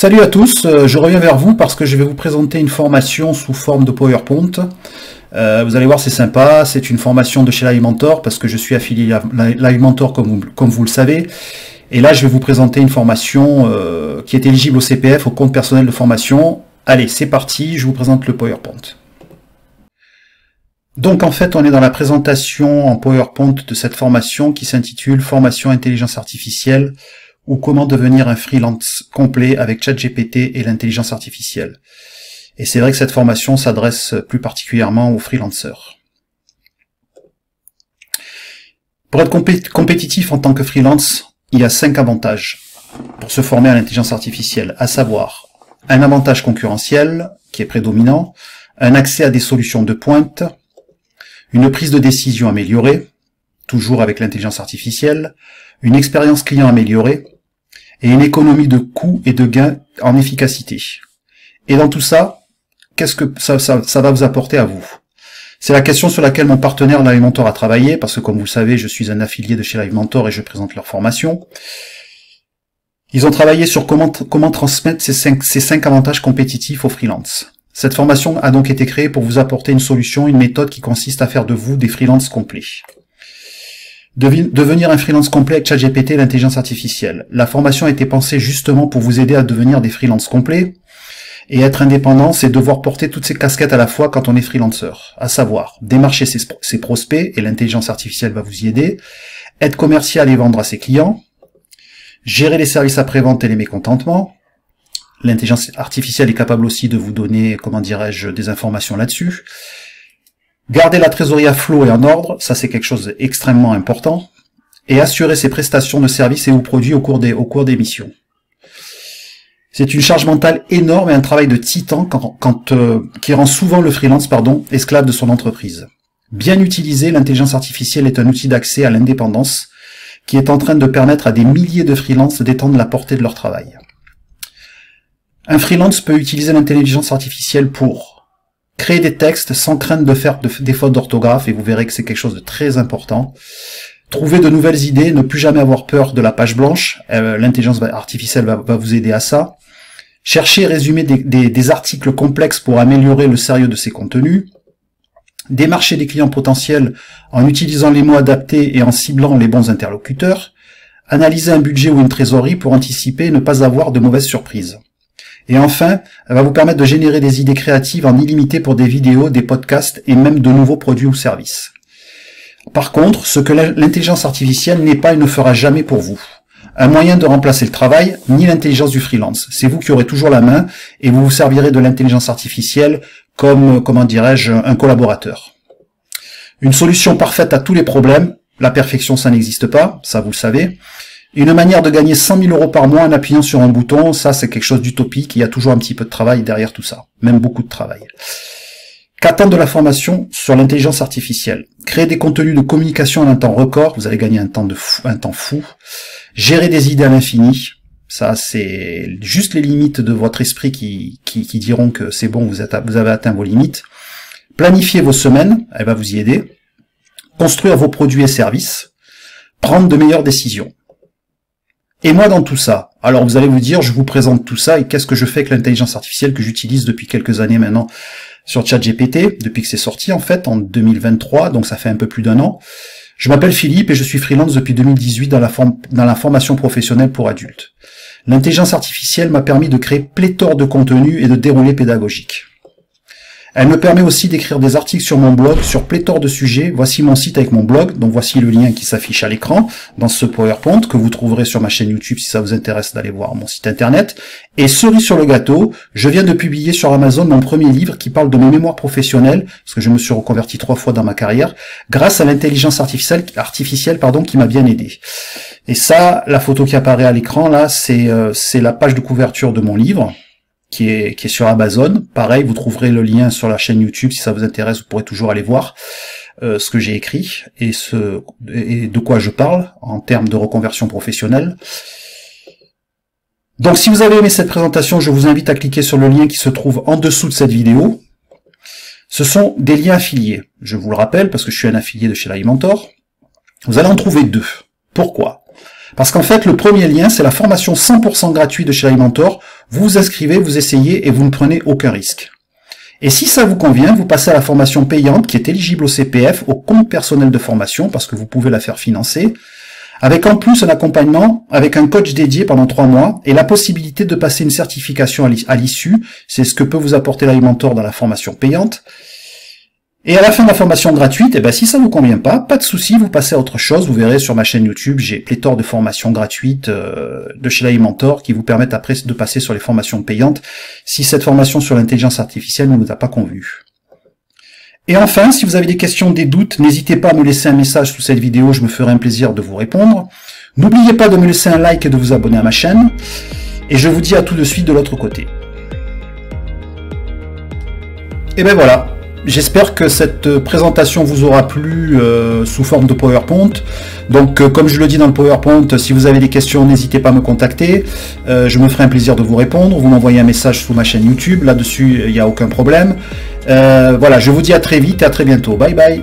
Salut à tous, je reviens vers vous parce que je vais vous présenter une formation sous forme de PowerPoint. Vous allez voir, c'est sympa, c'est une formation de chez Live Mentor parce que je suis affilié à Live Mentor comme vous le savez. Et là, je vais vous présenter une formation qui est éligible au CPF, au compte personnel de formation. Allez, c'est parti, je vous présente le PowerPoint. Donc en fait, on est dans la présentation en PowerPoint de cette formation qui s'intitule Formation Intelligence Artificielle ou comment devenir un freelance complet avec ChatGPT et l'intelligence artificielle. Et c'est vrai que cette formation s'adresse plus particulièrement aux freelancers. Pour être compétitif en tant que freelance, il y a 5 avantages pour se former à l'intelligence artificielle, à savoir un avantage concurrentiel qui est prédominant, un accès à des solutions de pointe, une prise de décision améliorée, toujours avec l'intelligence artificielle, une expérience client améliorée, et une économie de coûts et de gains en efficacité. Et dans tout ça, qu'est-ce que ça va vous apporter à vous? C'est la question sur laquelle mon partenaire Live Mentor a travaillé, parce que comme vous le savez, je suis un affilié de chez Live Mentor et je présente leur formation. Ils ont travaillé sur comment transmettre ces 5 avantages compétitifs aux freelances. Cette formation a donc été créée pour vous apporter une solution, une méthode qui consiste à faire de vous des freelances complets. Devenir un freelance complet avec ChatGPT et l'intelligence artificielle. La formation a été pensée justement pour vous aider à devenir des freelances complets. Et être indépendant, c'est devoir porter toutes ces casquettes à la fois quand on est freelancer. À savoir, démarcher ses prospects, et l'intelligence artificielle va vous y aider, être commercial et vendre à ses clients, gérer les services après-vente et les mécontentements. L'intelligence artificielle est capable aussi de vous donner, comment dirais-je, des informations là-dessus. Garder la trésorerie à flot et en ordre, ça c'est quelque chose d'extrêmement important. Et assurer ses prestations de services et ou produits au cours des missions. C'est une charge mentale énorme et un travail de titan qui rend souvent le freelance, esclave de son entreprise. Bien utilisé, l'intelligence artificielle est un outil d'accès à l'indépendance qui est en train de permettre à des milliers de freelances d'étendre la portée de leur travail. Un freelance peut utiliser l'intelligence artificielle pour créer des textes sans crainte de faire des fautes d'orthographe, et vous verrez que c'est quelque chose de très important. Trouver de nouvelles idées, ne plus jamais avoir peur de la page blanche, l'intelligence artificielle va vous aider à ça. Chercher et résumer des articles complexes pour améliorer le sérieux de ses contenus. Démarcher des clients potentiels en utilisant les mots adaptés et en ciblant les bons interlocuteurs. Analyser un budget ou une trésorerie pour anticiper et ne pas avoir de mauvaises surprises. Et enfin, elle va vous permettre de générer des idées créatives en illimité pour des vidéos, des podcasts et même de nouveaux produits ou services. Par contre, ce que l'intelligence artificielle n'est pas et ne fera jamais pour vous. Un moyen de remplacer le travail, ni l'intelligence du freelance. C'est vous qui aurez toujours la main et vous vous servirez de l'intelligence artificielle comme, comment dirais-je, un collaborateur. Une solution parfaite à tous les problèmes. La perfection, ça n'existe pas, ça vous le savez. Une manière de gagner 100 000 € par mois en appuyant sur un bouton, ça c'est quelque chose d'utopique, il y a toujours un petit peu de travail derrière tout ça, même beaucoup de travail. Qu'attendre de la formation sur l'intelligence artificielle? Créer des contenus de communication en un temps record, vous allez gagner un temps fou. Gérer des idées à l'infini, ça c'est juste les limites de votre esprit qui diront que c'est bon, vous avez atteint vos limites. Planifier vos semaines, elle va vous y aider. Construire vos produits et services. Prendre de meilleures décisions. Et moi dans tout ça, alors vous allez vous dire, je vous présente tout ça et qu'est-ce que je fais avec l'intelligence artificielle que j'utilise depuis quelques années maintenant sur ChatGPT, depuis que c'est sorti en fait en 2023, donc ça fait un peu plus d'1 an. Je m'appelle Philippe et je suis freelance depuis 2018 dans la formation professionnelle pour adultes. L'intelligence artificielle m'a permis de créer pléthore de contenus et de déroulés pédagogiques. Elle me permet aussi d'écrire des articles sur mon blog sur pléthore de sujets. Voici mon site avec mon blog, donc voici le lien qui s'affiche à l'écran dans ce PowerPoint que vous trouverez sur ma chaîne YouTube si ça vous intéresse d'aller voir mon site internet. Et cerise sur le gâteau, je viens de publier sur Amazon mon premier livre qui parle de mes mémoires professionnelles, parce que je me suis reconverti 3 fois dans ma carrière, grâce à l'intelligence artificielle qui m'a bien aidé. Et ça, la photo qui apparaît à l'écran là, c'est la page de couverture de mon livre. Qui est sur Amazon. Pareil, vous trouverez le lien sur la chaîne YouTube si ça vous intéresse, vous pourrez toujours aller voir ce que j'ai écrit et de quoi je parle en termes de reconversion professionnelle. Donc si vous avez aimé cette présentation, je vous invite à cliquer sur le lien qui se trouve en dessous de cette vidéo. Ce sont des liens affiliés. Je vous le rappelle parce que je suis un affilié de chez Live Mentor. Vous allez en trouver 2. Pourquoi? Parce qu'en fait, le premier lien, c'est la formation 100% gratuite de chez Live Mentor. vous vous inscrivez, vous essayez et vous ne prenez aucun risque. Et si ça vous convient, vous passez à la formation payante qui est éligible au CPF, au compte personnel de formation, parce que vous pouvez la faire financer, avec en plus un accompagnement avec un coach dédié pendant 3 mois et la possibilité de passer une certification à l'issue. C'est ce que peut vous apporter l'Alimentor dans la formation payante. Et à la fin de la formation gratuite, si ça vous convient pas de souci, vous passez à autre chose. Vous verrez sur ma chaîne YouTube, j'ai pléthore de formations gratuites de chez l'Alimentor qui vous permettent après de passer sur les formations payantes si cette formation sur l'intelligence artificielle ne vous a pas convenu. Et enfin, si vous avez des questions, des doutes, n'hésitez pas à me laisser un message sous cette vidéo, je me ferai un plaisir de vous répondre. N'oubliez pas de me laisser un like et de vous abonner à ma chaîne. Et je vous dis à tout de suite de l'autre côté. Et ben voilà. J'espère que cette présentation vous aura plu sous forme de PowerPoint. Donc comme je le dis dans le PowerPoint, si vous avez des questions, n'hésitez pas à me contacter. Je me ferai un plaisir de vous répondre. Vous m'envoyez un message sous ma chaîne YouTube. Là-dessus, il n'y a aucun problème. Voilà, je vous dis à très vite et à très bientôt. Bye bye.